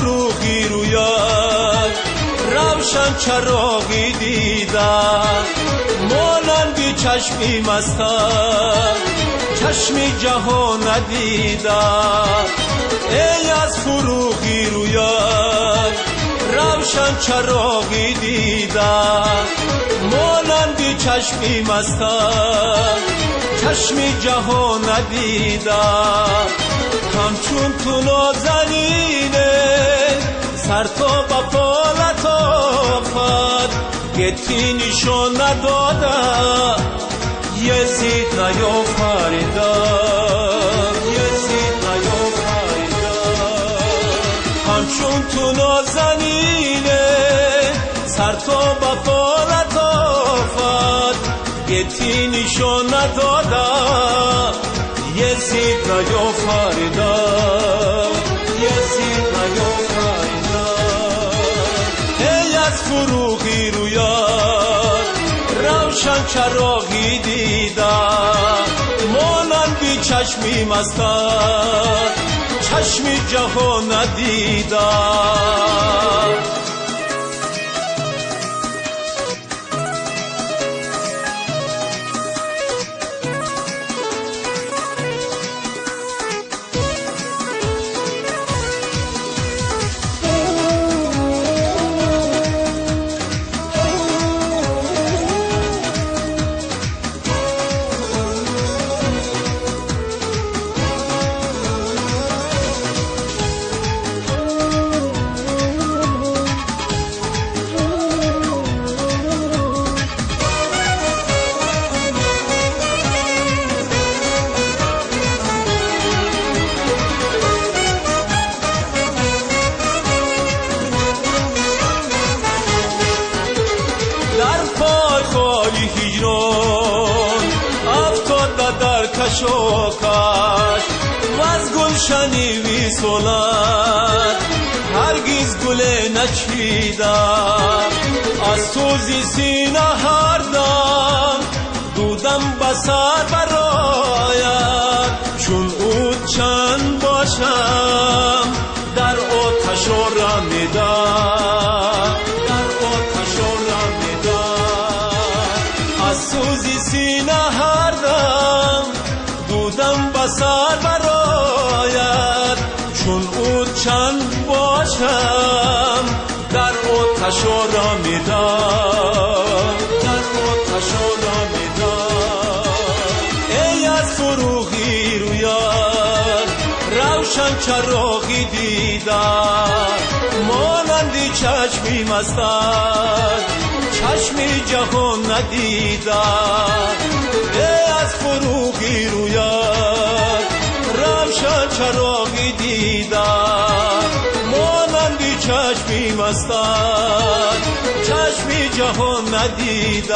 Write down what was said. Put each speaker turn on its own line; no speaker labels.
فروغی رویت روشن چراغی دیدم، مانندی چشمی مستم چشمی جهان ندیدم. ای از فروغی رویت روشن چراغی دیدم، مانندی چشمی مستم چشمی جهان ندیدم. همچون تو نازنینه سر تا با پالت آفد گتی نشان ندادم، یزید نیافریدم، یزید نیافریدم. همچون تو نازنینه سر تا با پالت آفد گتی نشان ندادم، یزید نیافریدم، یزید نیافریدم. ای از فروغی رویت روشن چراغی دیدم، مانندی چشمی مستم چشمی جهان ندیدم. افتاد در کش و کش و از گلشنی وی سولد هرگز گل نچیدم. از سوزی سینه هر دم دودم بسر برایت، چون او چند باشم در آتش رمیدم، در آتش رمیدم. از سوزی سینه هر دم دودم بسر برایت، چون او چند باشم در آتش رمیدم، در آتش رمیدم. ای از فروغی رویت روشن چراغی دیدم، مانندی چشمی مستم چشمی جهان ندیدم. ای از فروغی رویت روشن چراغی دیدم، مانندی چشمی مستم چشمی جهان ندیدم.